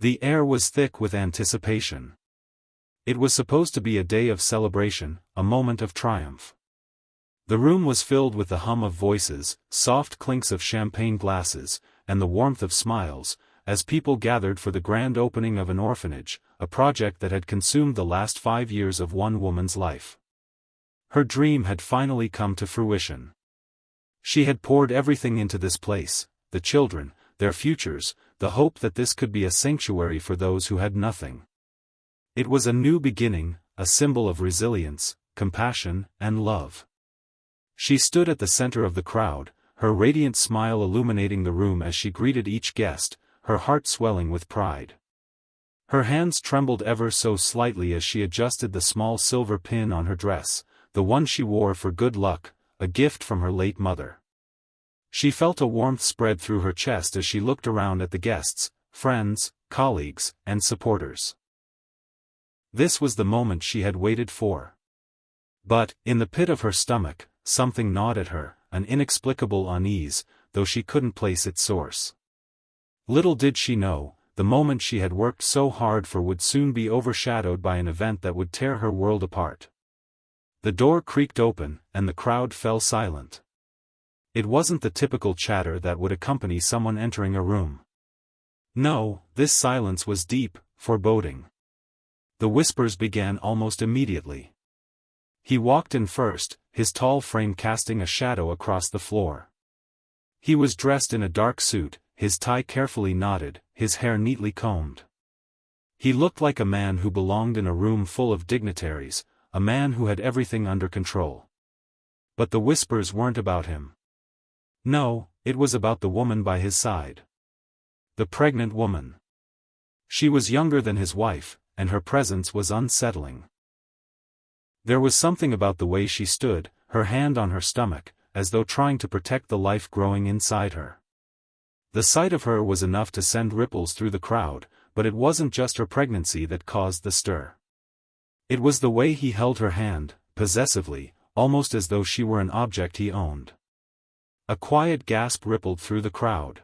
The air was thick with anticipation. It was supposed to be a day of celebration, a moment of triumph. The room was filled with the hum of voices, soft clinks of champagne glasses, and the warmth of smiles, as people gathered for the grand opening of an orphanage, a project that had consumed the last 5 years of one woman's life. Her dream had finally come to fruition. She had poured everything into this place, the children, their futures, the hope that this could be a sanctuary for those who had nothing. It was a new beginning, a symbol of resilience, compassion, and love. She stood at the center of the crowd, her radiant smile illuminating the room as she greeted each guest, her heart swelling with pride. Her hands trembled ever so slightly as she adjusted the small silver pin on her dress, the one she wore for good luck, a gift from her late mother. She felt a warmth spread through her chest as she looked around at the guests, friends, colleagues, and supporters. This was the moment she had waited for. But, in the pit of her stomach, something gnawed at her, an inexplicable unease, though she couldn't place its source. Little did she know, the moment she had worked so hard for would soon be overshadowed by an event that would tear her world apart. The door creaked open, and the crowd fell silent. It wasn't the typical chatter that would accompany someone entering a room. No, this silence was deep, foreboding. The whispers began almost immediately. He walked in first, his tall frame casting a shadow across the floor. He was dressed in a dark suit, his tie carefully knotted, his hair neatly combed. He looked like a man who belonged in a room full of dignitaries, a man who had everything under control. But the whispers weren't about him. No, it was about the woman by his side. The pregnant woman. She was younger than his wife, and her presence was unsettling. There was something about the way she stood, her hand on her stomach, as though trying to protect the life growing inside her. The sight of her was enough to send ripples through the crowd, but it wasn't just her pregnancy that caused the stir. It was the way he held her hand, possessively, almost as though she were an object he owned. A quiet gasp rippled through the crowd.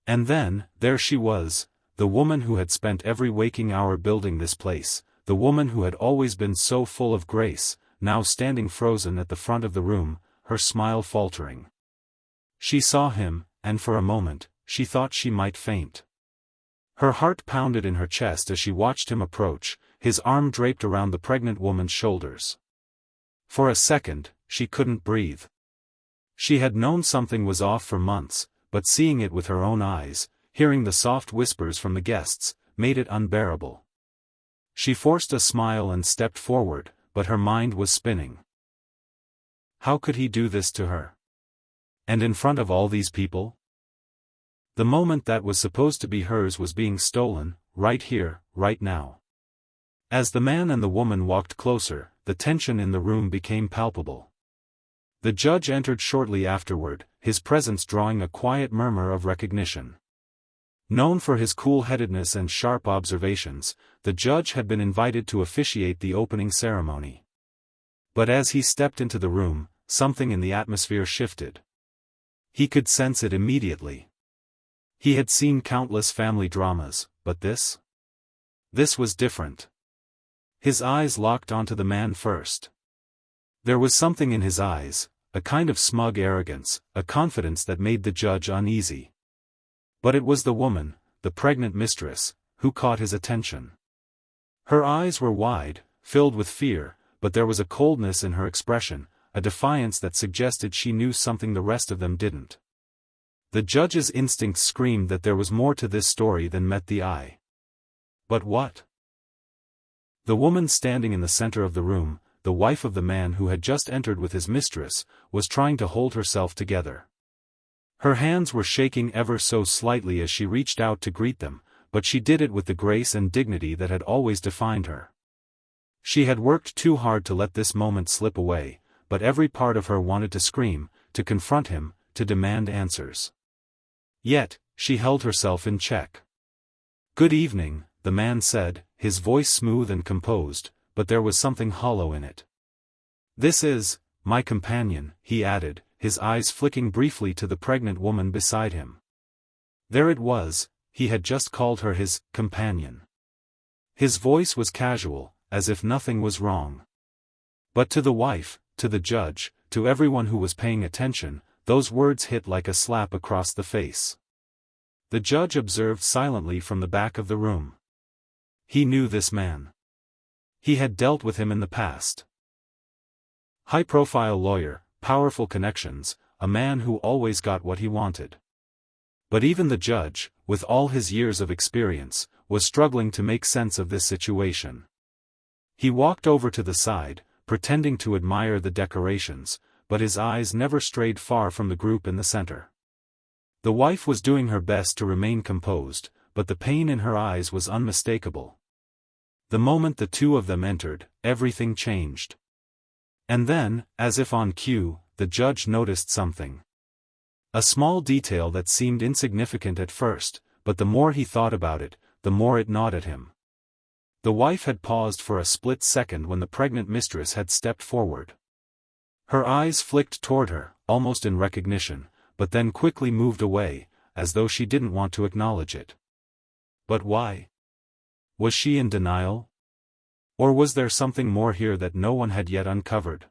And then, there she was, the woman who had spent every waking hour building this place, the woman who had always been so full of grace, now standing frozen at the front of the room, her smile faltering. She saw him, and for a moment, she thought she might faint. Her heart pounded in her chest as she watched him approach, his arm draped around the pregnant woman's shoulders. For a second, she couldn't breathe. She had known something was off for months, but seeing it with her own eyes, hearing the soft whispers from the guests, made it unbearable. She forced a smile and stepped forward, but her mind was spinning. How could he do this to her? And in front of all these people? The moment that was supposed to be hers was being stolen, right here, right now. As the man and the woman walked closer, the tension in the room became palpable. The judge entered shortly afterward, his presence drawing a quiet murmur of recognition. Known for his cool-headedness and sharp observations, the judge had been invited to officiate the opening ceremony. But as he stepped into the room, something in the atmosphere shifted. He could sense it immediately. He had seen countless family dramas, but this? This was different. His eyes locked onto the man first. There was something in his eyes, a kind of smug arrogance, a confidence that made the judge uneasy. But it was the woman, the pregnant mistress, who caught his attention. Her eyes were wide, filled with fear, but there was a coldness in her expression, a defiance that suggested she knew something the rest of them didn't. The judge's instincts screamed that there was more to this story than met the eye. But what? The woman standing in the center of the room, the wife of the man who had just entered with his mistress, was trying to hold herself together. Her hands were shaking ever so slightly as she reached out to greet them, but she did it with the grace and dignity that had always defined her. She had worked too hard to let this moment slip away, but every part of her wanted to scream, to confront him, to demand answers. Yet, she held herself in check. "Good evening," the man said, his voice smooth and composed, but there was something hollow in it. "This is my companion," he added, his eyes flicking briefly to the pregnant woman beside him. There it was, he had just called her his companion. His voice was casual, as if nothing was wrong. But to the wife, to the judge, to everyone who was paying attention, those words hit like a slap across the face. The judge observed silently from the back of the room. He knew this man. He had dealt with him in the past. High-profile lawyer, powerful connections, a man who always got what he wanted. But even the judge, with all his years of experience, was struggling to make sense of this situation. He walked over to the side, pretending to admire the decorations, but his eyes never strayed far from the group in the center. The wife was doing her best to remain composed, but the pain in her eyes was unmistakable. The moment the two of them entered, everything changed. And then, as if on cue, the judge noticed something. A small detail that seemed insignificant at first, but the more he thought about it, the more it gnawed at him. The wife had paused for a split second when the pregnant mistress had stepped forward. Her eyes flicked toward her, almost in recognition, but then quickly moved away, as though she didn't want to acknowledge it. But why? Was she in denial? Or was there something more here that no one had yet uncovered?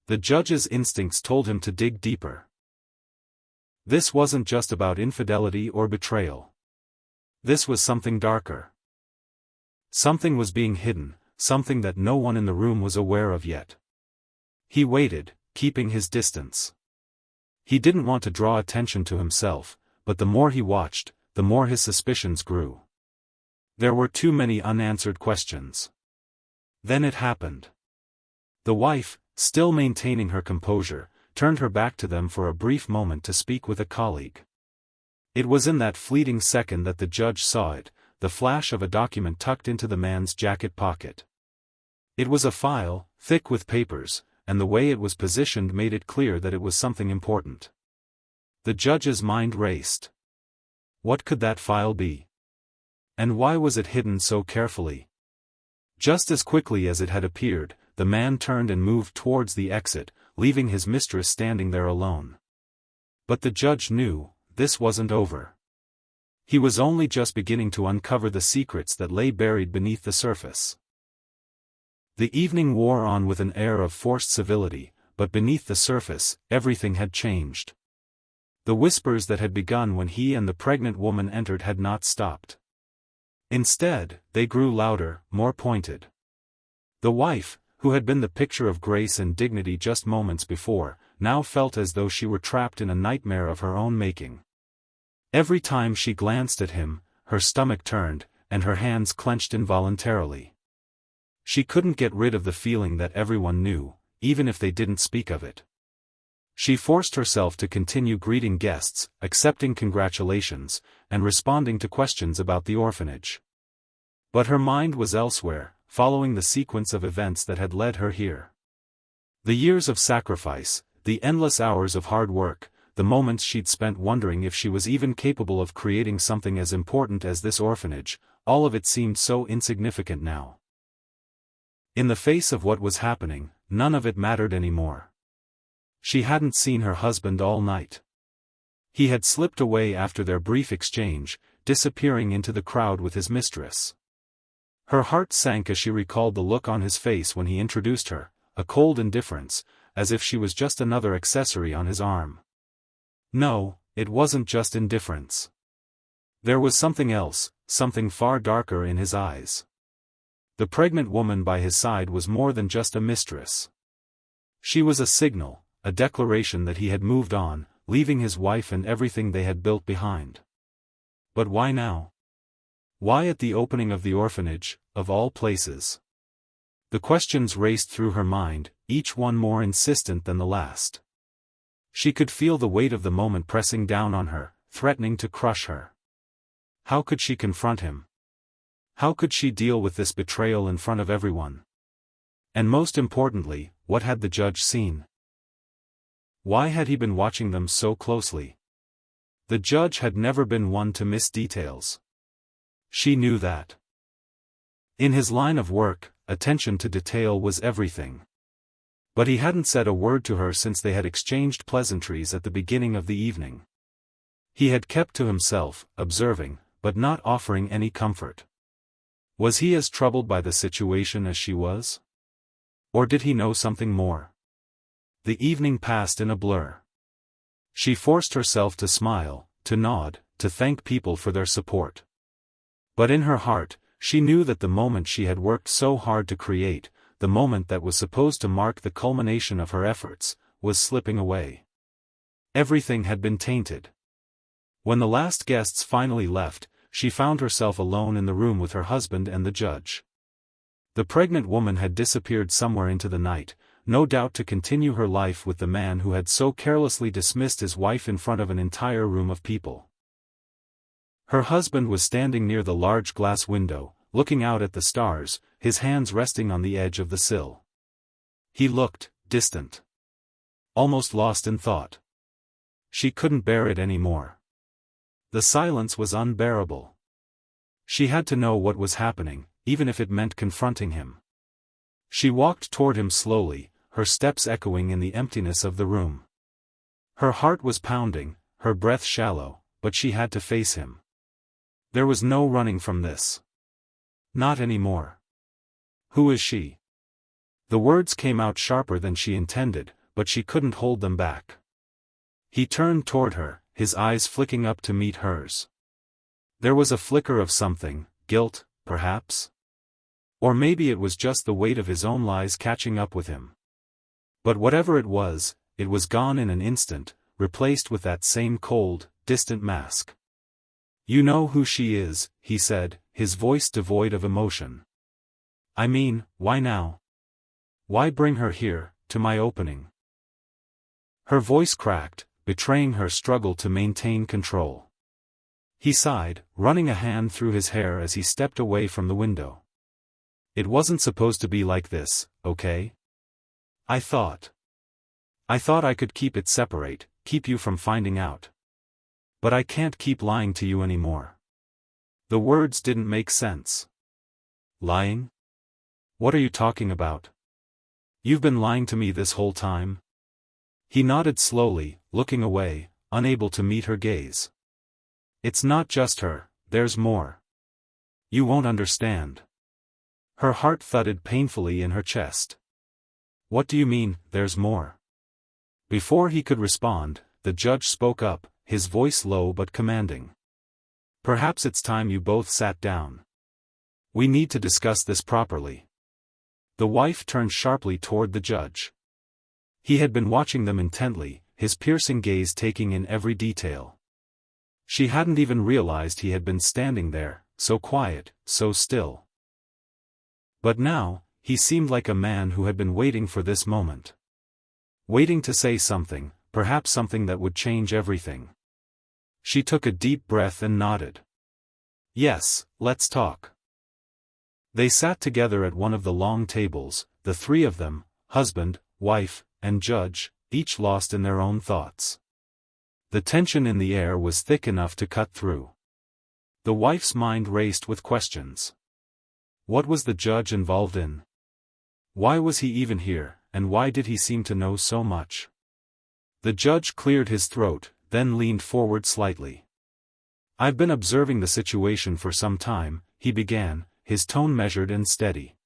The judge's instincts told him to dig deeper. This wasn't just about infidelity or betrayal. This was something darker. Something was being hidden, something that no one in the room was aware of yet. He waited, keeping his distance. He didn't want to draw attention to himself, but the more he watched, the more his suspicions grew. There were too many unanswered questions. Then it happened. The wife, still maintaining her composure, turned her back to them for a brief moment to speak with a colleague. It was in that fleeting second that the judge saw it, the flash of a document tucked into the man's jacket pocket. It was a file, thick with papers, and the way it was positioned made it clear that it was something important. The judge's mind raced. What could that file be? And why was it hidden so carefully? Just as quickly as it had appeared, the man turned and moved towards the exit, leaving his mistress standing there alone. But the judge knew, this wasn't over. He was only just beginning to uncover the secrets that lay buried beneath the surface. The evening wore on with an air of forced civility, but beneath the surface, everything had changed. The whispers that had begun when he and the pregnant woman entered had not stopped. Instead, they grew louder, more pointed. The wife, who had been the picture of grace and dignity just moments before, now felt as though she were trapped in a nightmare of her own making. Every time she glanced at him, her stomach turned, and her hands clenched involuntarily. She couldn't get rid of the feeling that everyone knew, even if they didn't speak of it. She forced herself to continue greeting guests, accepting congratulations, and responding to questions about the orphanage. But her mind was elsewhere, following the sequence of events that had led her here. The years of sacrifice, the endless hours of hard work, the moments she'd spent wondering if she was even capable of creating something as important as this orphanage, all of it seemed so insignificant now. In the face of what was happening, none of it mattered anymore. She hadn't seen her husband all night. He had slipped away after their brief exchange, disappearing into the crowd with his mistress. Her heart sank as she recalled the look on his face when he introduced her, a cold indifference, as if she was just another accessory on his arm. No, it wasn't just indifference. There was something else, something far darker in his eyes. The pregnant woman by his side was more than just a mistress. She was a signal, a declaration that he had moved on, leaving his wife and everything they had built behind. But why now? Why at the opening of the orphanage, of all places? The questions raced through her mind, each one more insistent than the last. She could feel the weight of the moment pressing down on her, threatening to crush her. How could she confront him? How could she deal with this betrayal in front of everyone? And most importantly, what had the judge seen? Why had he been watching them so closely? The judge had never been one to miss details. She knew that. In his line of work, attention to detail was everything. But he hadn't said a word to her since they had exchanged pleasantries at the beginning of the evening. He had kept to himself, observing, but not offering any comfort. Was he as troubled by the situation as she was? Or did he know something more? The evening passed in a blur. She forced herself to smile, to nod, to thank people for their support. But in her heart, she knew that the moment she had worked so hard to create, the moment that was supposed to mark the culmination of her efforts, was slipping away. Everything had been tainted. When the last guests finally left, she found herself alone in the room with her husband and the judge. The pregnant woman had disappeared somewhere into the night, no doubt to continue her life with the man who had so carelessly dismissed his wife in front of an entire room of people. Her husband was standing near the large glass window, looking out at the stars, his hands resting on the edge of the sill. He looked distant. Almost lost in thought. She couldn't bear it anymore. The silence was unbearable. She had to know what was happening, even if it meant confronting him. She walked toward him slowly, her steps echoing in the emptiness of the room. Her heart was pounding, her breath shallow, but she had to face him. There was no running from this. Not anymore. Who is she? The words came out sharper than she intended, but she couldn't hold them back. He turned toward her, his eyes flicking up to meet hers. There was a flicker of something, guilt, perhaps? Or maybe it was just the weight of his own lies catching up with him. But whatever it was gone in an instant, replaced with that same cold, distant mask. "You know who she is," he said, his voice devoid of emotion. "I mean, why now? Why bring her here, to my opening?" Her voice cracked, betraying her struggle to maintain control. He sighed, running a hand through his hair as he stepped away from the window. "It wasn't supposed to be like this, okay? I thought I could keep it separate, keep you from finding out. But I can't keep lying to you anymore." The words didn't make sense. Lying? What are you talking about? You've been lying to me this whole time? He nodded slowly, looking away, unable to meet her gaze. "It's not just her, there's more. You won't understand." Her heart thudded painfully in her chest. "What do you mean, there's more?" Before he could respond, the judge spoke up, his voice low but commanding. "Perhaps it's time you both sat down. We need to discuss this properly." The wife turned sharply toward the judge. He had been watching them intently, his piercing gaze taking in every detail. She hadn't even realized he had been standing there, so quiet, so still. But now, he seemed like a man who had been waiting for this moment. Waiting to say something, perhaps something that would change everything. She took a deep breath and nodded. "Yes, let's talk." They sat together at one of the long tables, the three of them, husband, wife, and judge, each lost in their own thoughts. The tension in the air was thick enough to cut through. The wife's mind raced with questions. What was the judge involved in? Why was he even here, and why did he seem to know so much? The judge cleared his throat, then leaned forward slightly. "I've been observing the situation for some time," he began, his tone measured and steady.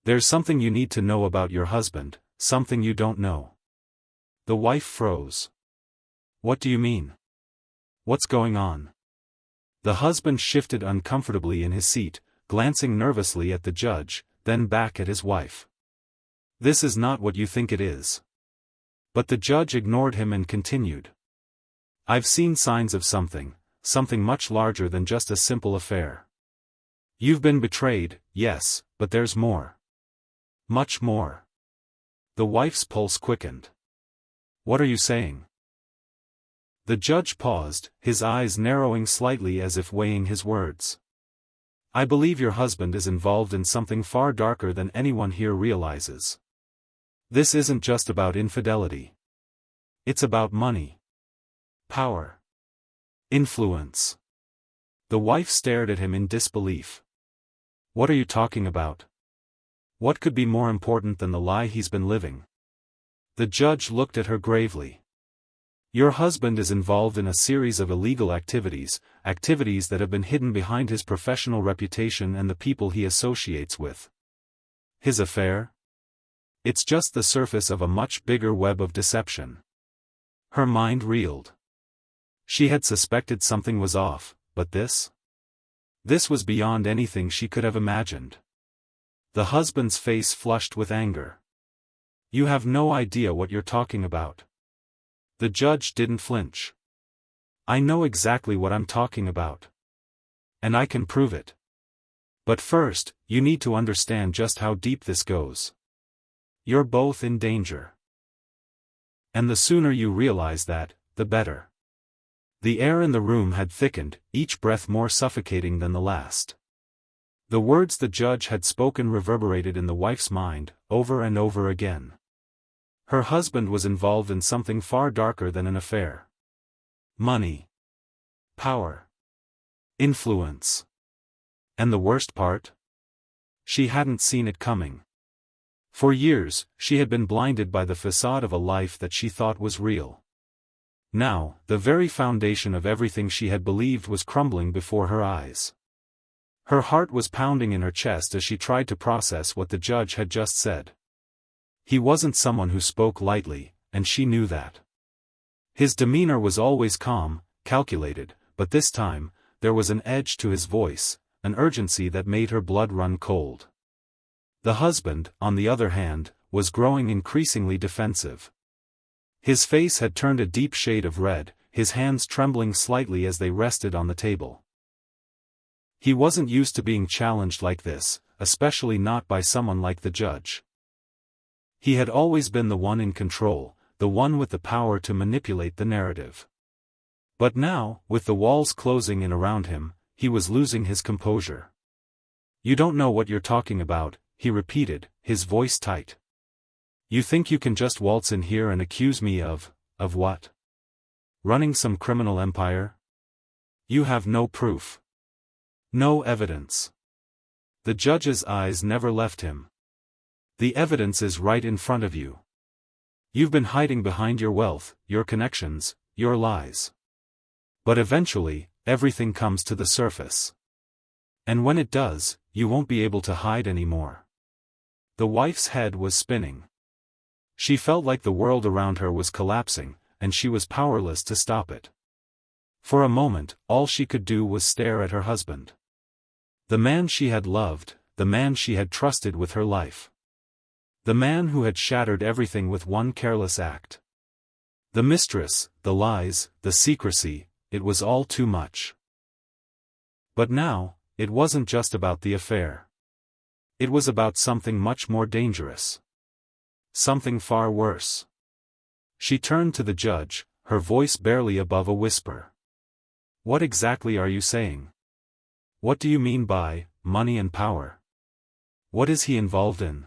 "There's something you need to know about your husband, something you don't know." The wife froze. "What do you mean? What's going on?" The husband shifted uncomfortably in his seat, glancing nervously at the judge, then back at his wife. "This is not what you think it is." But the judge ignored him and continued. "I've seen signs of something much larger than just a simple affair. You've been betrayed, yes, but there's more. Much more." The wife's pulse quickened. "What are you saying?" The judge paused, his eyes narrowing slightly as if weighing his words. "I believe your husband is involved in something far darker than anyone here realizes. This isn't just about infidelity. It's about money. Power. Influence." The wife stared at him in disbelief. "What are you talking about? What could be more important than the lie he's been living?" The judge looked at her gravely. Your husband is involved in a series of illegal activities, activities that have been hidden behind his professional reputation and the people he associates with. His affair? It's just the surface of a much bigger web of deception. Her mind reeled. She had suspected something was off, but this? This was beyond anything she could have imagined. The husband's face flushed with anger. You have no idea what you're talking about. The judge didn't flinch. I know exactly what I'm talking about. And I can prove it. But first, you need to understand just how deep this goes. You're both in danger. And the sooner you realize that, the better. The air in the room had thickened, each breath more suffocating than the last. The words the judge had spoken reverberated in the wife's mind, over and over again. Her husband was involved in something far darker than an affair. Money. Power. Influence. And the worst part? She hadn't seen it coming. For years, she had been blinded by the facade of a life that she thought was real. Now, the very foundation of everything she had believed was crumbling before her eyes. Her heart was pounding in her chest as she tried to process what the judge had just said. He wasn't someone who spoke lightly, and she knew that. His demeanor was always calm, calculated, but this time, there was an edge to his voice, an urgency that made her blood run cold. The husband, on the other hand, was growing increasingly defensive. His face had turned a deep shade of red, his hands trembling slightly as they rested on the table. He wasn't used to being challenged like this, especially not by someone like the judge. He had always been the one in control, the one with the power to manipulate the narrative. But now, with the walls closing in around him, he was losing his composure. You don't know what you're talking about, he repeated, his voice tight. You think you can just waltz in here and accuse me of what? Running some criminal empire? You have no proof. No evidence. The judge's eyes never left him. The evidence is right in front of you. You've been hiding behind your wealth, your connections, your lies. But eventually, everything comes to the surface. And when it does, you won't be able to hide anymore. The wife's head was spinning. She felt like the world around her was collapsing, and she was powerless to stop it. For a moment, all she could do was stare at her husband. The man she had loved, the man she had trusted with her life. The man who had shattered everything with one careless act. The mistress, the lies, the secrecy, it was all too much. But now, it wasn't just about the affair. It was about something much more dangerous. Something far worse. She turned to the judge, her voice barely above a whisper. What exactly are you saying? What do you mean by money and power? What is he involved in?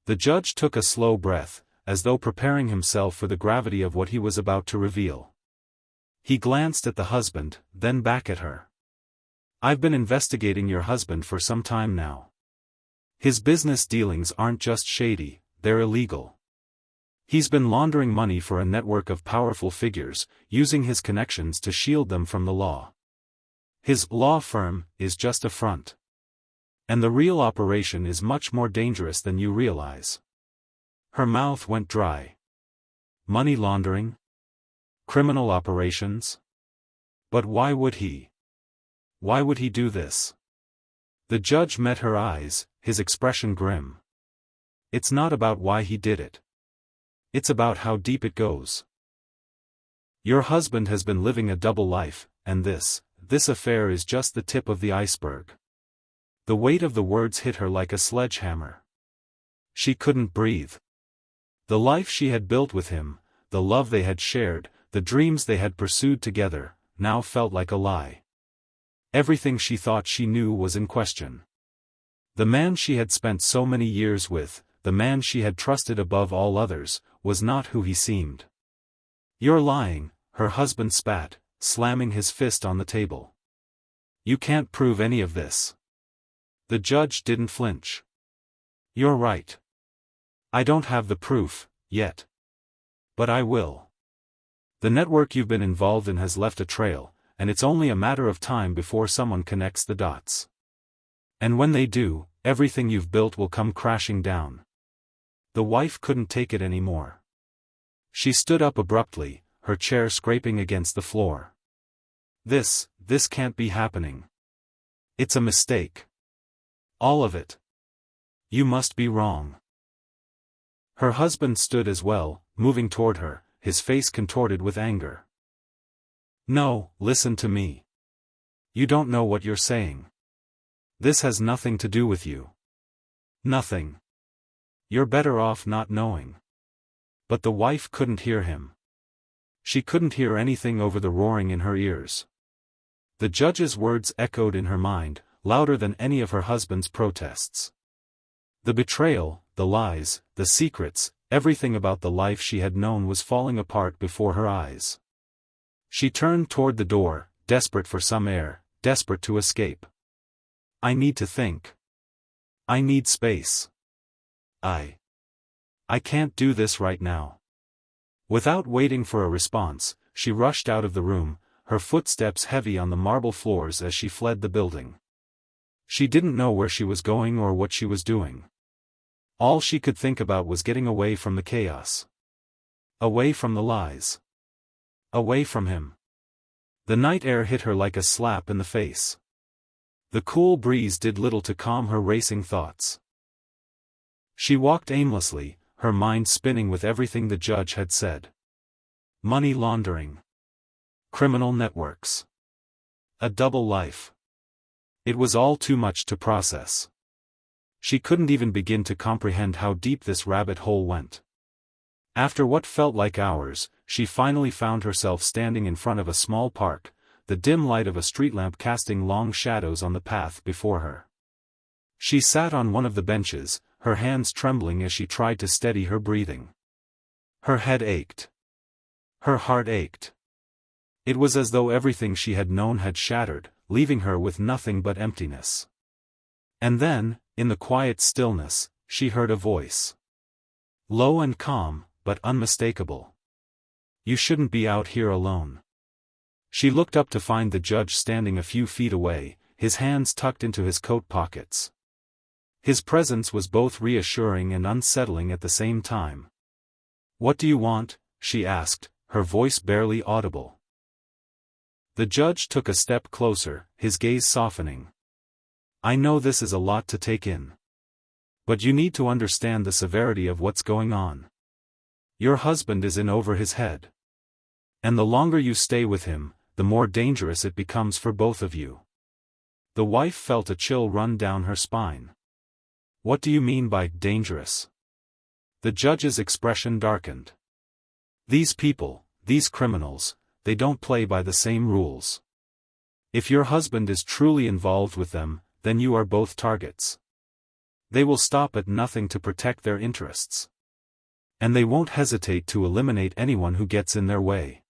The judge took a slow breath, as though preparing himself for the gravity of what he was about to reveal. He glanced at the husband, then back at her. I've been investigating your husband for some time now. His business dealings aren't just shady, they're illegal. He's been laundering money for a network of powerful figures, using his connections to shield them from the law. His law firm is just a front. And the real operation is much more dangerous than you realize. Her mouth went dry. Money laundering? Criminal operations? But why would he? Why would he do this? The judge met her eyes, his expression grim. It's not about why he did it. It's about how deep it goes. Your husband has been living a double life, and this affair is just the tip of the iceberg. The weight of the words hit her like a sledgehammer. She couldn't breathe. The life she had built with him, the love they had shared, the dreams they had pursued together, now felt like a lie. Everything she thought she knew was in question. The man she had spent so many years with, the man she had trusted above all others, was not who he seemed. You're lying, her husband spat, slamming his fist on the table. You can't prove any of this. The judge didn't flinch. You're right. I don't have the proof, yet. But I will. The network you've been involved in has left a trail, and it's only a matter of time before someone connects the dots. And when they do, everything you've built will come crashing down. The wife couldn't take it anymore. She stood up abruptly, her chair scraping against the floor. This can't be happening. It's a mistake. All of it. You must be wrong. Her husband stood as well, moving toward her, his face contorted with anger. No, listen to me. You don't know what you're saying. This has nothing to do with you. Nothing. You're better off not knowing. But the wife couldn't hear him. She couldn't hear anything over the roaring in her ears. The judge's words echoed in her mind, louder than any of her husband's protests. The betrayal, the lies, the secrets, everything about the life she had known was falling apart before her eyes. She turned toward the door, desperate for some air, desperate to escape. I need to think. I need space. I can't do this right now. Without waiting for a response, she rushed out of the room, her footsteps heavy on the marble floors as she fled the building. She didn't know where she was going or what she was doing. All she could think about was getting away from the chaos. Away from the lies. Away from him. The night air hit her like a slap in the face. The cool breeze did little to calm her racing thoughts. She walked aimlessly, her mind spinning with everything the judge had said. Money laundering. Criminal networks. A double life. It was all too much to process. She couldn't even begin to comprehend how deep this rabbit hole went. After what felt like hours, she finally found herself standing in front of a small park, the dim light of a street lamp casting long shadows on the path before her. She sat on one of the benches, her hands trembling as she tried to steady her breathing. Her head ached. Her heart ached. It was as though everything she had known had shattered, leaving her with nothing but emptiness. And then, in the quiet stillness, she heard a voice. Low and calm, but unmistakable. You shouldn't be out here alone. She looked up to find the judge standing a few feet away, his hands tucked into his coat pockets. His presence was both reassuring and unsettling at the same time. What do you want? She asked, her voice barely audible. The judge took a step closer, his gaze softening. I know this is a lot to take in. But you need to understand the severity of what's going on. Your husband is in over his head. And the longer you stay with him, the more dangerous it becomes for both of you. The wife felt a chill run down her spine. What do you mean by dangerous? The judge's expression darkened. These people, these criminals, they don't play by the same rules. If your husband is truly involved with them, then you are both targets. They will stop at nothing to protect their interests. And they won't hesitate to eliminate anyone who gets in their way.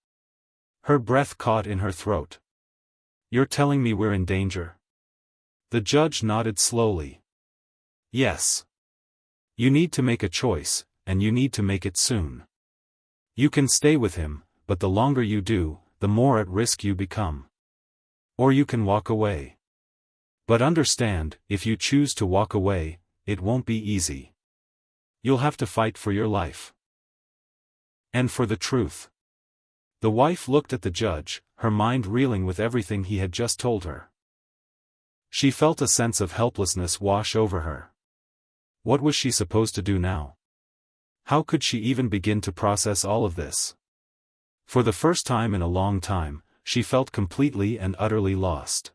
Her breath caught in her throat. You're telling me we're in danger? The judge nodded slowly. Yes. You need to make a choice, and you need to make it soon. You can stay with him, but the longer you do, the more at risk you become. Or you can walk away. But understand, if you choose to walk away, it won't be easy. You'll have to fight for your life. And for the truth. The wife looked at the judge, her mind reeling with everything he had just told her. She felt a sense of helplessness wash over her. What was she supposed to do now? How could she even begin to process all of this? For the first time in a long time, she felt completely and utterly lost.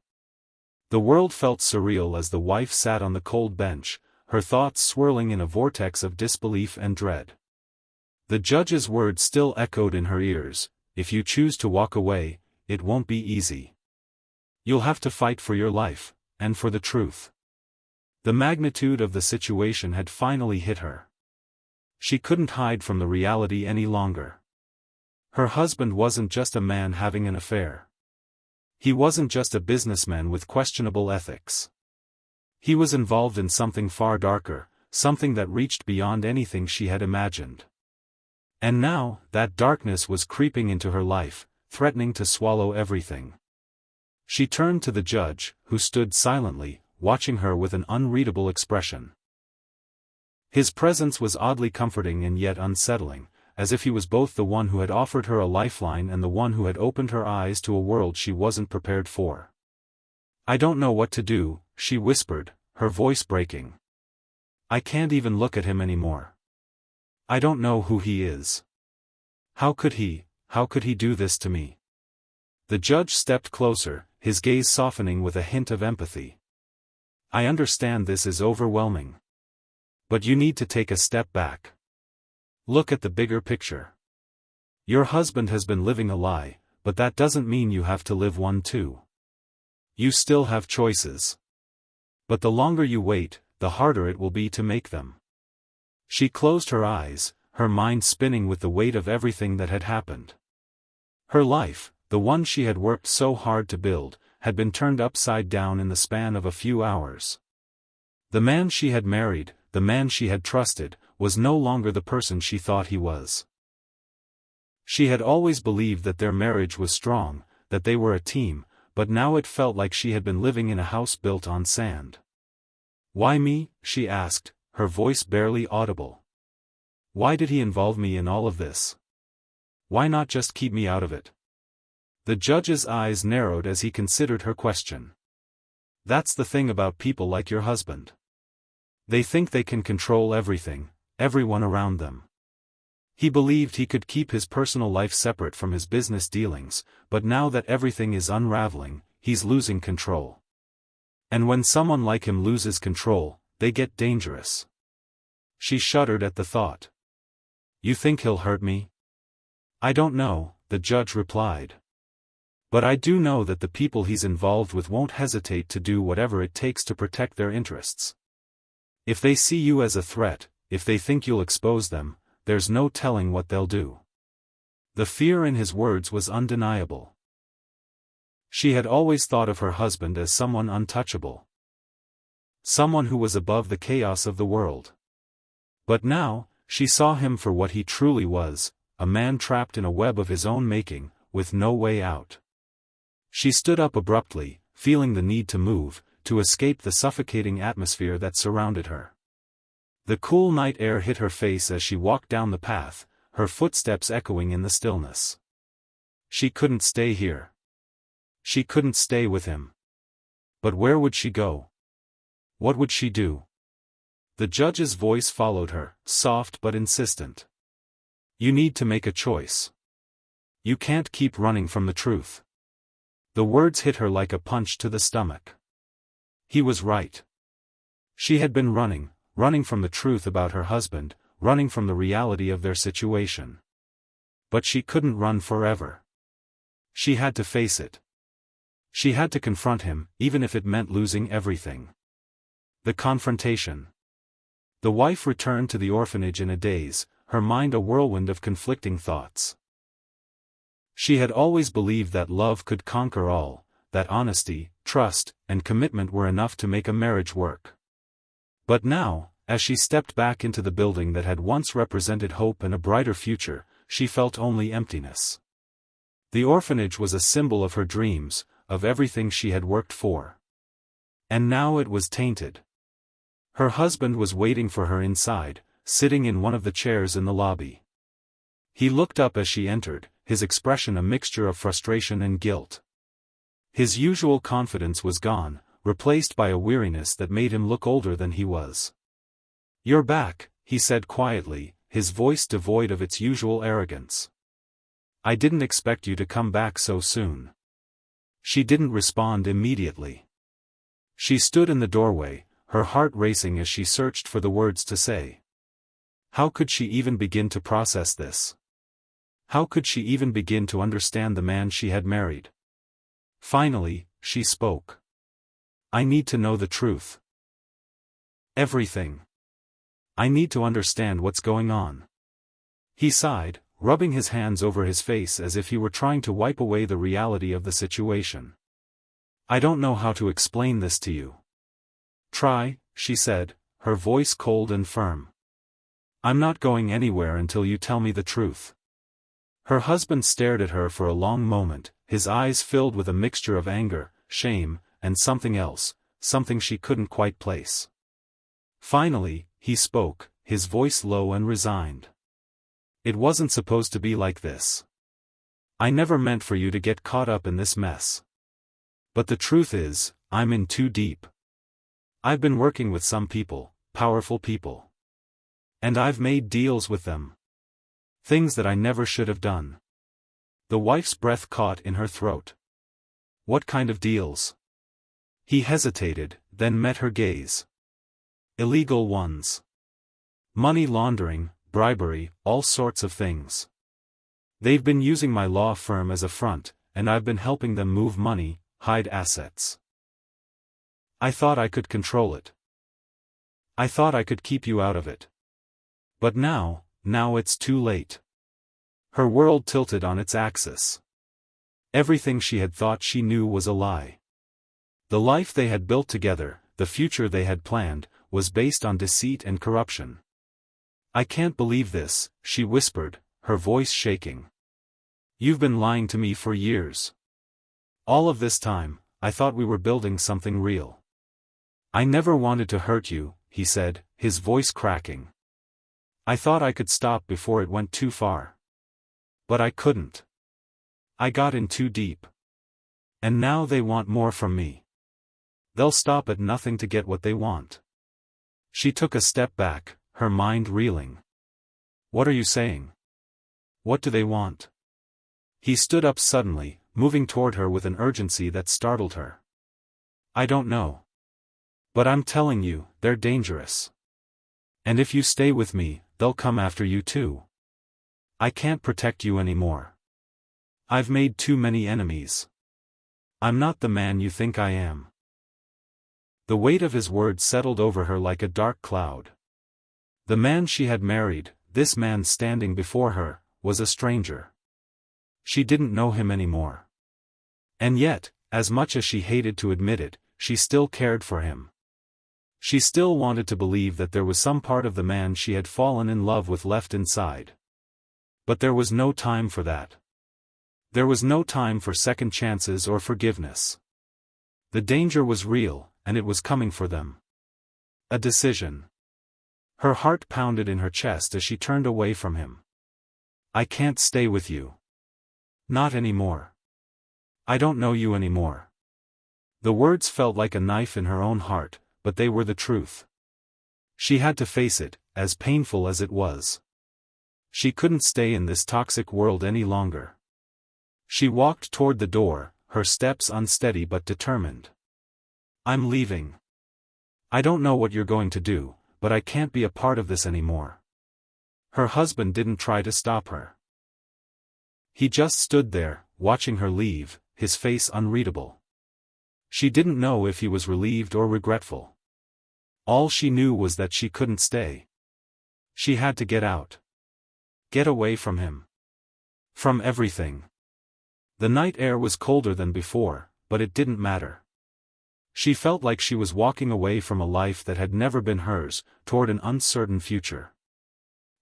The world felt surreal as the wife sat on the cold bench, her thoughts swirling in a vortex of disbelief and dread. The judge's words still echoed in her ears. If you choose to walk away, it won't be easy. You'll have to fight for your life, and for the truth. The magnitude of the situation had finally hit her. She couldn't hide from the reality any longer. Her husband wasn't just a man having an affair. He wasn't just a businessman with questionable ethics. He was involved in something far darker, something that reached beyond anything she had imagined. And now, that darkness was creeping into her life, threatening to swallow everything. She turned to the judge, who stood silently, watching her with an unreadable expression. His presence was oddly comforting and yet unsettling, as if he was both the one who had offered her a lifeline and the one who had opened her eyes to a world she wasn't prepared for. "I don't know what to do," she whispered, her voice breaking. "I can't even look at him anymore. I don't know who he is. How could he do this to me?" The judge stepped closer, his gaze softening with a hint of empathy. "I understand this is overwhelming. But you need to take a step back. Look at the bigger picture. Your husband has been living a lie, but that doesn't mean you have to live one too. You still have choices. But the longer you wait, the harder it will be to make them." She closed her eyes, her mind spinning with the weight of everything that had happened. Her life, the one she had worked so hard to build, had been turned upside down in the span of a few hours. The man she had married, the man she had trusted, was no longer the person she thought he was. She had always believed that their marriage was strong, that they were a team, but now it felt like she had been living in a house built on sand. "Why me?" she asked, her voice barely audible. "Why did he involve me in all of this? Why not just keep me out of it?" The judge's eyes narrowed as he considered her question. "That's the thing about people like your husband. They think they can control everything, everyone around them. He believed he could keep his personal life separate from his business dealings, but now that everything is unraveling, he's losing control. And when someone like him loses control, they get dangerous." She shuddered at the thought. "You think he'll hurt me?" "I don't know," the judge replied. "But I do know that the people he's involved with won't hesitate to do whatever it takes to protect their interests. If they see you as a threat, if they think you'll expose them, there's no telling what they'll do." The fear in his words was undeniable. She had always thought of her husband as someone untouchable. Someone who was above the chaos of the world. But now, she saw him for what he truly was, a man trapped in a web of his own making, with no way out. She stood up abruptly, feeling the need to move, to escape the suffocating atmosphere that surrounded her. The cool night air hit her face as she walked down the path, her footsteps echoing in the stillness. She couldn't stay here. She couldn't stay with him. But where would she go? What would she do? The judge's voice followed her, soft but insistent. "You need to make a choice. You can't keep running from the truth." The words hit her like a punch to the stomach. He was right. She had been running from the truth about her husband, running from the reality of their situation. But she couldn't run forever. She had to face it. She had to confront him, even if it meant losing everything. The confrontation. The wife returned to the orphanage in a daze, her mind a whirlwind of conflicting thoughts. She had always believed that love could conquer all, that honesty, trust, and commitment were enough to make a marriage work. But now, as she stepped back into the building that had once represented hope and a brighter future, she felt only emptiness. The orphanage was a symbol of her dreams, of everything she had worked for. And now it was tainted. Her husband was waiting for her inside, sitting in one of the chairs in the lobby. He looked up as she entered, his expression a mixture of frustration and guilt. His usual confidence was gone, replaced by a weariness that made him look older than he was. "You're back," he said quietly, his voice devoid of its usual arrogance. "I didn't expect you to come back so soon." She didn't respond immediately. She stood in the doorway, her heart racing as she searched for the words to say. How could she even begin to process this? How could she even begin to understand the man she had married? Finally, she spoke. "I need to know the truth. Everything. I need to understand what's going on." He sighed, rubbing his hands over his face as if he were trying to wipe away the reality of the situation. "I don't know how to explain this to you." "Try," she said, her voice cold and firm. I'm not going anywhere until you tell me the truth. Her husband stared at her for a long moment, his eyes filled with a mixture of anger, shame, and something else, something she couldn't quite place. Finally, he spoke, his voice low and resigned. It wasn't supposed to be like this. I never meant for you to get caught up in this mess. But the truth is, I'm in too deep. I've been working with some people, powerful people. And I've made deals with them. Things that I never should have done. The wife's breath caught in her throat. What kind of deals? He hesitated, then met her gaze. Illegal ones. Money laundering, bribery, all sorts of things. They've been using my law firm as a front, and I've been helping them move money, hide assets. I thought I could control it. I thought I could keep you out of it. But now it's too late. Her world tilted on its axis. Everything she had thought she knew was a lie. The life they had built together, the future they had planned, was based on deceit and corruption. I can't believe this, she whispered, her voice shaking. You've been lying to me for years. All of this time, I thought we were building something real. I never wanted to hurt you, he said, his voice cracking. I thought I could stop before it went too far. But I couldn't. I got in too deep. And now they want more from me. They'll stop at nothing to get what they want. She took a step back, her mind reeling. What are you saying? What do they want? He stood up suddenly, moving toward her with an urgency that startled her. I don't know. But I'm telling you, they're dangerous. And if you stay with me, they'll come after you too. I can't protect you anymore. I've made too many enemies. I'm not the man you think I am. The weight of his words settled over her like a dark cloud. The man she had married, this man standing before her, was a stranger. She didn't know him anymore. And yet, as much as she hated to admit it, she still cared for him. She still wanted to believe that there was some part of the man she had fallen in love with left inside. But there was no time for that. There was no time for second chances or forgiveness. The danger was real, and it was coming for them. A decision. Her heart pounded in her chest as she turned away from him. I can't stay with you. Not anymore. I don't know you anymore. The words felt like a knife in her own heart, but they were the truth. She had to face it, as painful as it was. She couldn't stay in this toxic world any longer. She walked toward the door, her steps unsteady but determined. I'm leaving. I don't know what you're going to do, but I can't be a part of this anymore. Her husband didn't try to stop her. He just stood there, watching her leave, his face unreadable. She didn't know if he was relieved or regretful. All she knew was that she couldn't stay. She had to get out. Get away from him. From everything. The night air was colder than before, but it didn't matter. She felt like she was walking away from a life that had never been hers, toward an uncertain future.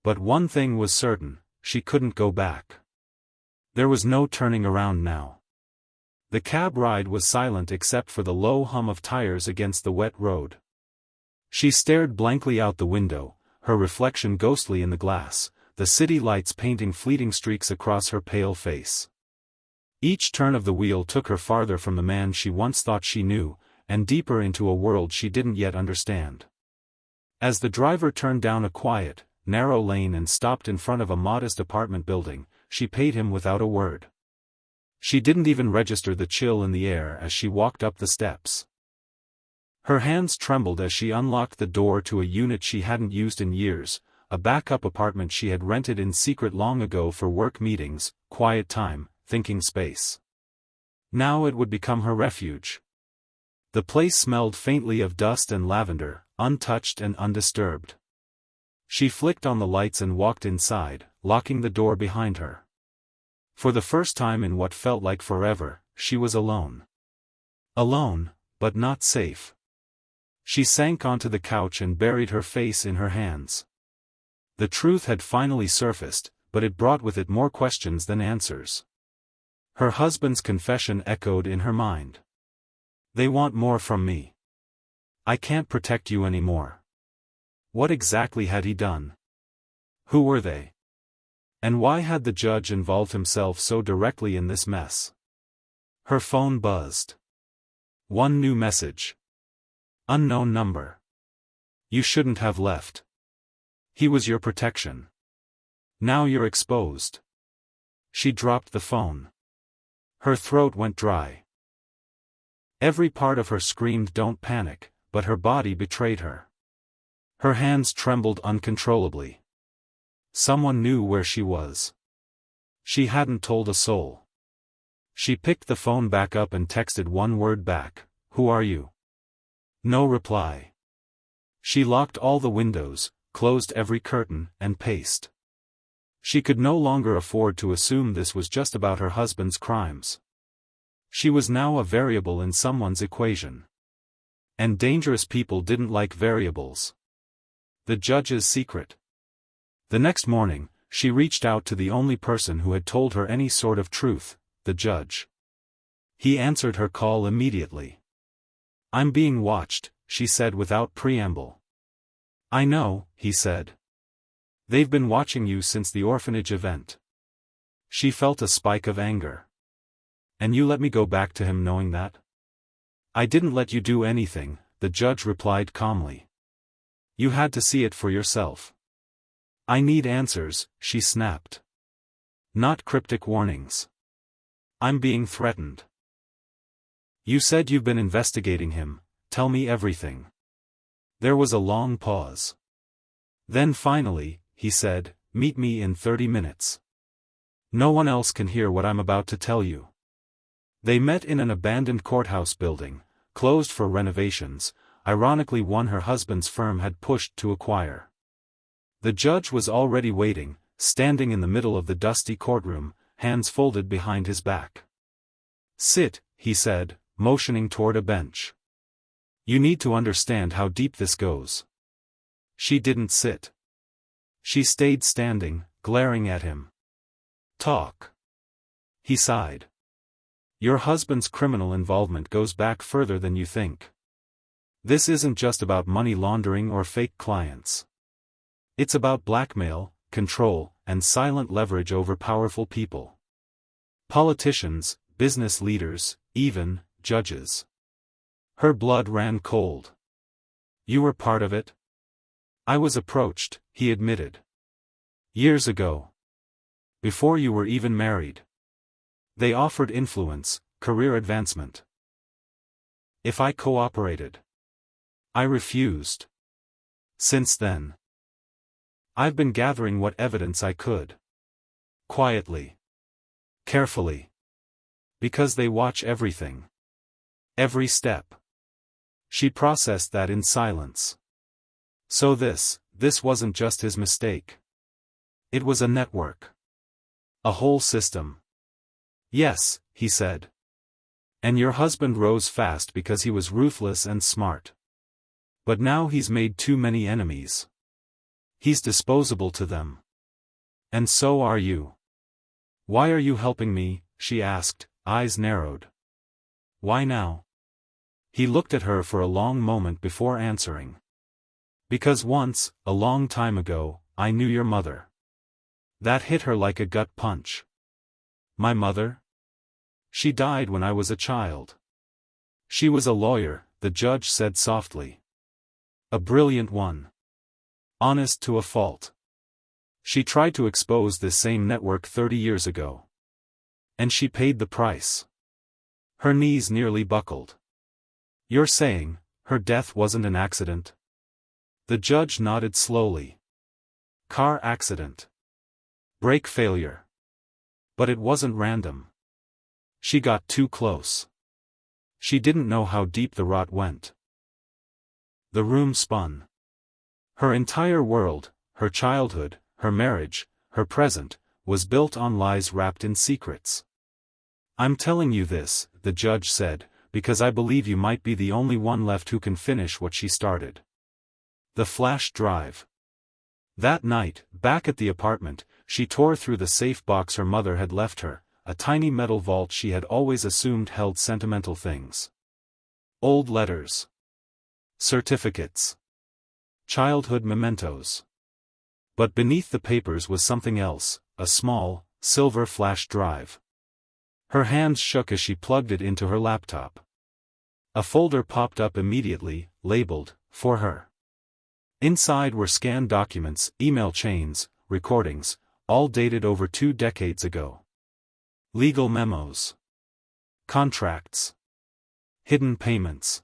But one thing was certain, she couldn't go back. There was no turning around now. The cab ride was silent except for the low hum of tires against the wet road. She stared blankly out the window, her reflection ghostly in the glass, the city lights painting fleeting streaks across her pale face. Each turn of the wheel took her farther from the man she once thought she knew, and deeper into a world she didn't yet understand. As the driver turned down a quiet, narrow lane and stopped in front of a modest apartment building, she paid him without a word. She didn't even register the chill in the air as she walked up the steps. Her hands trembled as she unlocked the door to a unit she hadn't used in years, a backup apartment she had rented in secret long ago for work meetings, quiet time, thinking space. Now it would become her refuge. The place smelled faintly of dust and lavender, untouched and undisturbed. She flicked on the lights and walked inside, locking the door behind her. For the first time in what felt like forever, she was alone. Alone, but not safe. She sank onto the couch and buried her face in her hands. The truth had finally surfaced, but it brought with it more questions than answers. Her husband's confession echoed in her mind. They want more from me. I can't protect you anymore. What exactly had he done? Who were they? And why had the judge involved himself so directly in this mess? Her phone buzzed. One new message. Unknown number. You shouldn't have left. He was your protection. Now you're exposed. She dropped the phone. Her throat went dry. Every part of her screamed "Don't panic," but her body betrayed her. Her hands trembled uncontrollably. Someone knew where she was. She hadn't told a soul. She picked the phone back up and texted one word back, "Who are you?" No reply. She locked all the windows, closed every curtain, and paced. She could no longer afford to assume this was just about her husband's crimes. She was now a variable in someone's equation. And dangerous people didn't like variables. The judge's secret. The next morning, she reached out to the only person who had told her any sort of truth, the judge. He answered her call immediately. "I'm being watched," she said without preamble. "I know," he said. "They've been watching you since the orphanage event." She felt a spike of anger. "And you let me go back to him knowing that?" "I didn't let you do anything," the judge replied calmly. "You had to see it for yourself." "I need answers," she snapped. "Not cryptic warnings. I'm being threatened." "You said you've been investigating him, tell me everything." There was a long pause. Then finally, he said, "Meet me in 30 minutes. No one else can hear what I'm about to tell you." They met in an abandoned courthouse building, closed for renovations, ironically one her husband's firm had pushed to acquire. The judge was already waiting, standing in the middle of the dusty courtroom, hands folded behind his back. "Sit," he said, motioning toward a bench. "You need to understand how deep this goes." She didn't sit. She stayed standing, glaring at him. "Talk." He sighed. "Your husband's criminal involvement goes back further than you think. This isn't just about money laundering or fake clients. It's about blackmail, control, and silent leverage over powerful people. Politicians, business leaders, even judges." Her blood ran cold. "You were part of it?" "I was approached," he admitted. "Years ago. Before you were even married. They offered influence, career advancement. If I cooperated. I refused. Since then, I've been gathering what evidence I could. Quietly. Carefully. Because they watch everything. Every step." She processed that in silence. So this wasn't just his mistake. It was a network. A whole system. "Yes," he said. "And your husband rose fast because he was ruthless and smart. But now he's made too many enemies. He's disposable to them. And so are you." "Why are you helping me?" she asked, eyes narrowed. "Why now?" He looked at her for a long moment before answering. "Because once, a long time ago, I knew your mother." That hit her like a gut punch. "My mother? She died when I was a child." "She was a lawyer," the judge said softly. "A brilliant one. Honest to a fault. She tried to expose this same network 30 years ago. And she paid the price." Her knees nearly buckled. "You're saying, her death wasn't an accident?" The judge nodded slowly. "Car accident. Brake failure. But it wasn't random. She got too close. She didn't know how deep the rot went." The room spun. Her entire world, her childhood, her marriage, her present, was built on lies wrapped in secrets. "I'm telling you this," the judge said, "because I believe you might be the only one left who can finish what she started." The flash drive. That night, back at the apartment, she tore through the safe box her mother had left her, a tiny metal vault she had always assumed held sentimental things. Old letters. Certificates. Childhood mementos. But beneath the papers was something else, a small, silver flash drive. Her hands shook as she plugged it into her laptop. A folder popped up immediately, labeled, "For her." Inside were scanned documents, email chains, recordings, all dated over 2 decades ago. Legal memos. Contracts. Hidden payments.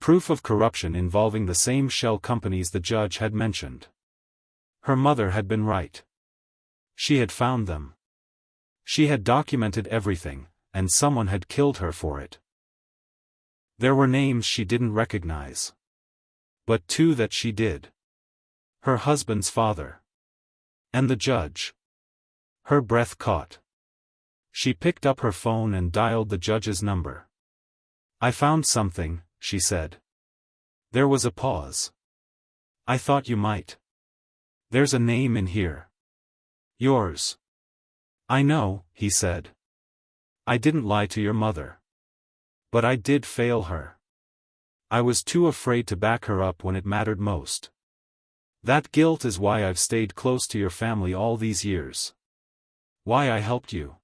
Proof of corruption involving the same shell companies the judge had mentioned. Her mother had been right. She had found them. She had documented everything, and someone had killed her for it. There were names she didn't recognize. But 2 that she did. Her husband's father. And the judge. Her breath caught. She picked up her phone and dialed the judge's number. "I found something," she said. There was a pause. "I thought you might. There's a name in here. Yours." "I know," he said. "I didn't lie to your mother. But I did fail her. I was too afraid to back her up when it mattered most. That guilt is why I've stayed close to your family all these years. Why I helped you.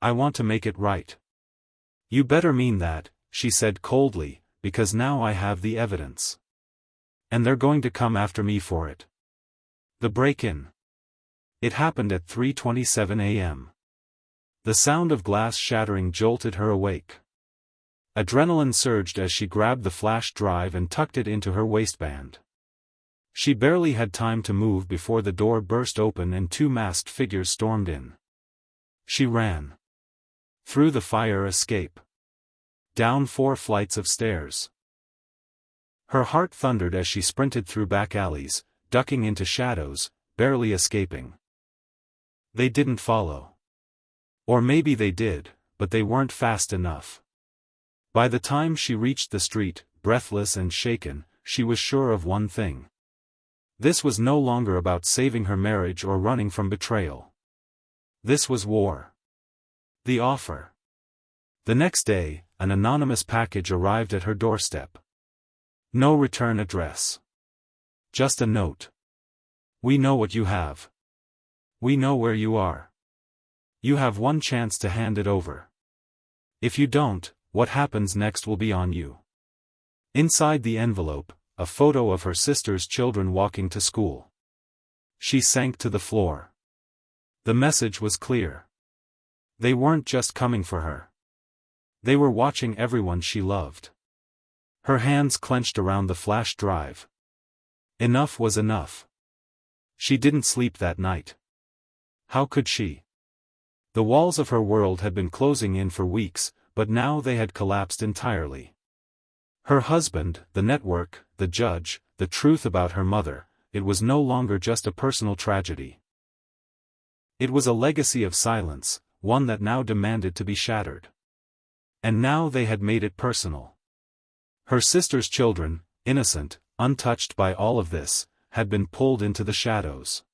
I want to make it right." "You better mean that," she said coldly, "because now I have the evidence. And they're going to come after me for it." The break-in. It happened at 3:27 a.m. The sound of glass shattering jolted her awake. Adrenaline surged as she grabbed the flash drive and tucked it into her waistband. She barely had time to move before the door burst open and 2 masked figures stormed in. She ran. Through the fire escape. Down 4 flights of stairs. Her heart thundered as she sprinted through back alleys, ducking into shadows, barely escaping. They didn't follow. Or maybe they did, but they weren't fast enough. By the time she reached the street, breathless and shaken, she was sure of one thing. This was no longer about saving her marriage or running from betrayal. This was war. The offer. The next day, an anonymous package arrived at her doorstep. No return address. Just a note. "We know what you have. We know where you are. You have one chance to hand it over. If you don't, what happens next will be on you." Inside the envelope, a photo of her sister's children walking to school. She sank to the floor. The message was clear. They weren't just coming for her. They were watching everyone she loved. Her hands clenched around the flash drive. Enough was enough. She didn't sleep that night. How could she? The walls of her world had been closing in for weeks, but now they had collapsed entirely. Her husband, the network, the judge, the truth about her mother, it was no longer just a personal tragedy. It was a legacy of silence, one that now demanded to be shattered. And now they had made it personal. Her sister's children, innocent, untouched by all of this, had been pulled into the shadows.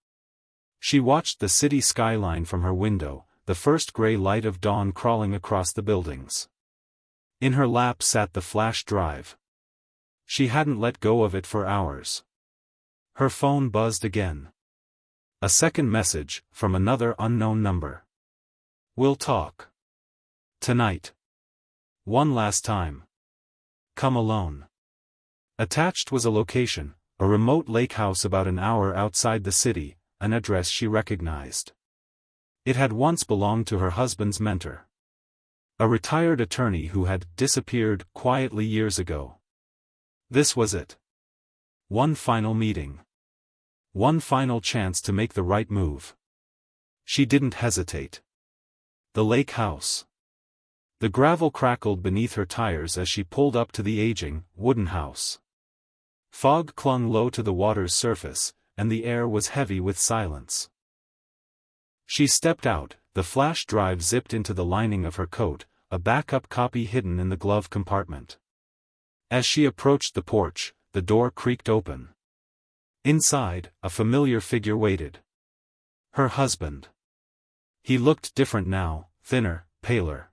She watched the city skyline from her window, the first gray light of dawn crawling across the buildings. In her lap sat the flash drive. She hadn't let go of it for hours. Her phone buzzed again. A second message, from another unknown number. "We'll talk. Tonight. One last time. Come alone." Attached was a location, a remote lake house about an hour outside the city, an address she recognized. It had once belonged to her husband's mentor. A retired attorney who had disappeared quietly years ago. This was it. One final meeting. One final chance to make the right move. She didn't hesitate. The lake house. The gravel crackled beneath her tires as she pulled up to the aging, wooden house. Fog clung low to the water's surface, and the air was heavy with silence. She stepped out, the flash drive zipped into the lining of her coat, a backup copy hidden in the glove compartment. As she approached the porch, the door creaked open. Inside, a familiar figure waited. Her husband. He looked different now, thinner, paler.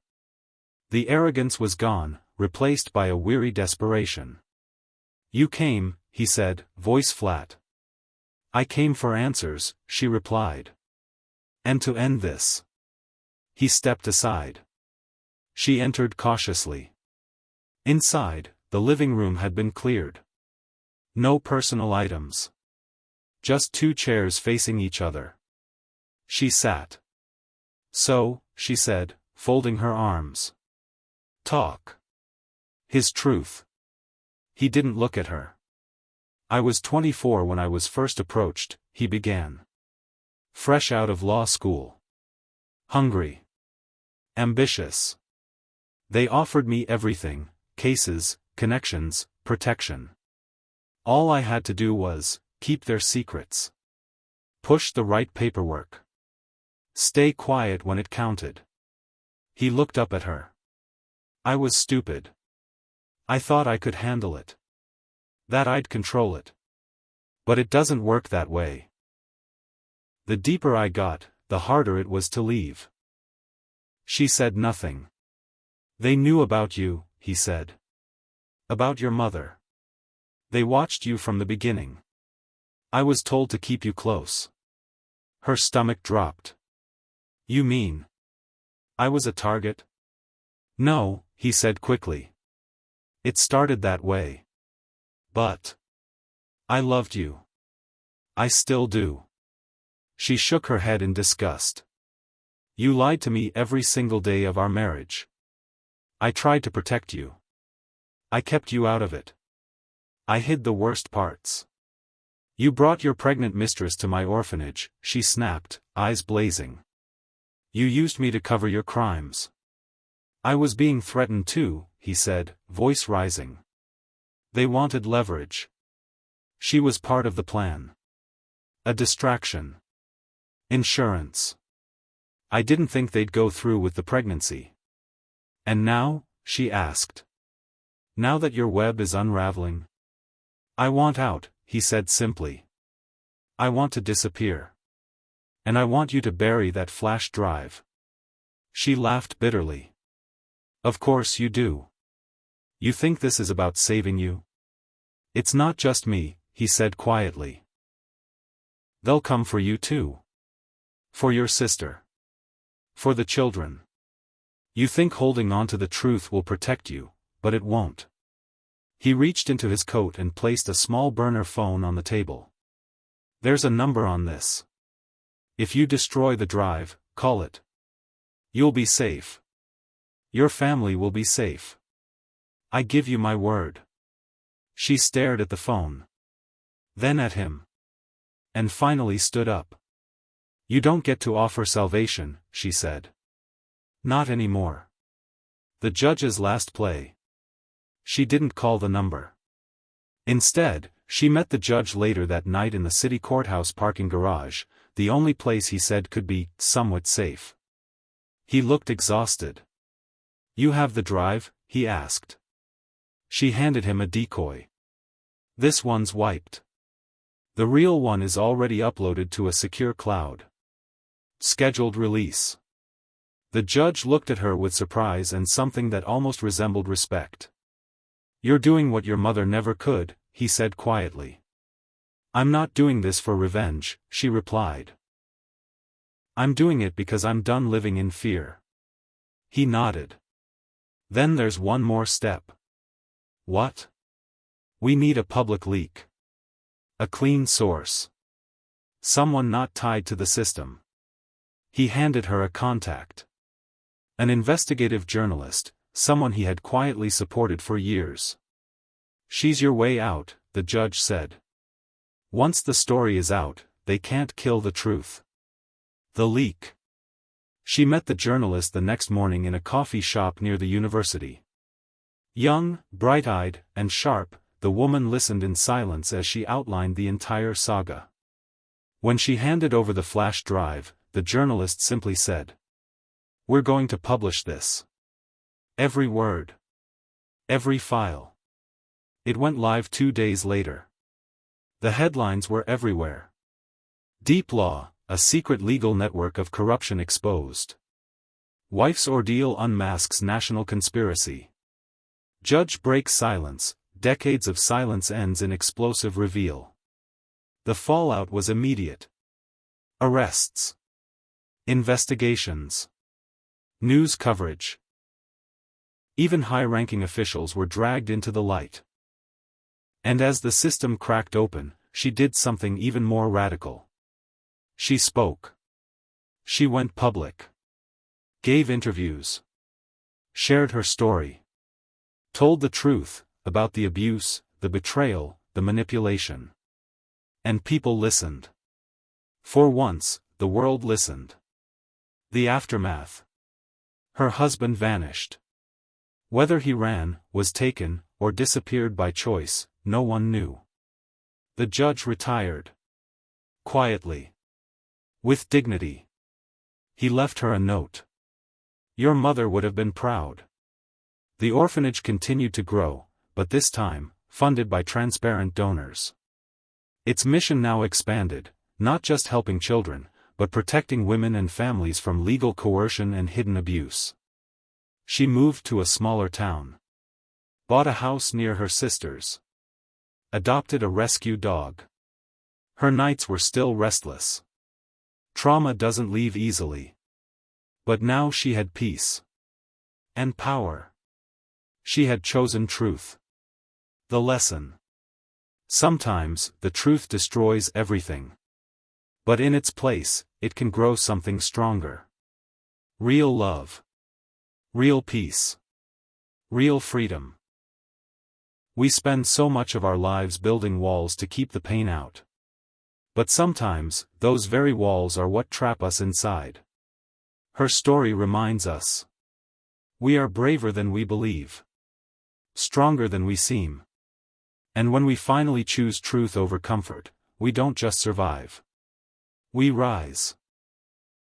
The arrogance was gone, replaced by a weary desperation. "You came," he said, voice flat. "I came for answers," she replied. "And to end this." He stepped aside. She entered cautiously. Inside, the living room had been cleared. No personal items. Just two chairs facing each other. She sat. "So," she said, folding her arms. "Talk." His truth. He didn't look at her. "I was 24 when I was first approached," he began. "Fresh out of law school. Hungry. Ambitious. They offered me everything, cases, connections, protection. All I had to do was, keep their secrets. Push the right paperwork. Stay quiet when it counted." He looked up at her. "I was stupid. I thought I could handle it. That I'd control it. But it doesn't work that way. The deeper I got, the harder it was to leave." She said nothing. "They knew about you," he said. "About your mother. They watched you from the beginning. I was told to keep you close." Her stomach dropped. "You mean I was a target?" "No," he said quickly. "It started that way. But I loved you. I still do." She shook her head in disgust. "You lied to me every single day of our marriage. I tried to protect you. I kept you out of it. I hid the worst parts. You brought your pregnant mistress to my orphanage," she snapped, eyes blazing. "You used me to cover your crimes." "I was being threatened too," he said, voice rising. "They wanted leverage. She was part of the plan. A distraction. Insurance. I didn't think they'd go through with the pregnancy." "And now?" she asked. "Now that your web is unraveling?" "I want out," he said simply. "I want to disappear. And I want you to bury that flash drive." She laughed bitterly. "Of course you do. You think this is about saving you?" "It's not just me," he said quietly. "They'll come for you too. For your sister. For the children. You think holding on to the truth will protect you, but it won't." He reached into his coat and placed a small burner phone on the table. "There's a number on this. If you destroy the drive, call it. You'll be safe. Your family will be safe. I give you my word." She stared at the phone. Then at him. And finally stood up. "You don't get to offer salvation," she said. "Not anymore. The judge's last play." She didn't call the number. Instead, she met the judge later that night in the city courthouse parking garage, the only place he said could be somewhat safe. He looked exhausted. "You have the drive?" he asked. She handed him a decoy. "This one's wiped. The real one is already uploaded to a secure cloud. Scheduled release." The judge looked at her with surprise and something that almost resembled respect. "You're doing what your mother never could," he said quietly. "I'm not doing this for revenge," she replied. "I'm doing it because I'm done living in fear." He nodded. "Then there's one more step." "What?" "We need a public leak. A clean source. Someone not tied to the system." He handed her a contact. An investigative journalist, someone he had quietly supported for years. "She's your way out," the judge said. "Once the story is out, they can't kill the truth." The leak. She met the journalist the next morning in a coffee shop near the university. Young, bright-eyed, and sharp, the woman listened in silence as she outlined the entire saga. When she handed over the flash drive, the journalist simply said, "We're going to publish this. Every word. Every file." It went live 2 days later. The headlines were everywhere. Deep Law, a secret legal network of corruption exposed. Wife's ordeal unmasks national conspiracy. Judge breaks silence, decades of silence ends in explosive reveal. The fallout was immediate. Arrests. Investigations. News coverage. Even high-ranking officials were dragged into the light. And as the system cracked open, she did something even more radical. She spoke. She went public. Gave interviews. Shared her story. Told the truth, about the abuse, the betrayal, the manipulation. And people listened. For once, the world listened. The aftermath. Her husband vanished. Whether he ran, was taken, or disappeared by choice, no one knew. The judge retired. Quietly. With dignity. He left her a note. Your mother would have been proud. The orphanage continued to grow, but this time, funded by transparent donors. Its mission now expanded, not just helping children, but protecting women and families from legal coercion and hidden abuse. She moved to a smaller town. Bought a house near her sister's. Adopted a rescue dog. Her nights were still restless. Trauma doesn't leave easily. But now she had peace. And power. She had chosen truth. The lesson. Sometimes, the truth destroys everything. But in its place, it can grow something stronger. Real love. Real peace. Real freedom. We spend so much of our lives building walls to keep the pain out. But sometimes, those very walls are what trap us inside. Her story reminds us. We are braver than we believe. Stronger than we seem. And when we finally choose truth over comfort, we don't just survive. We rise.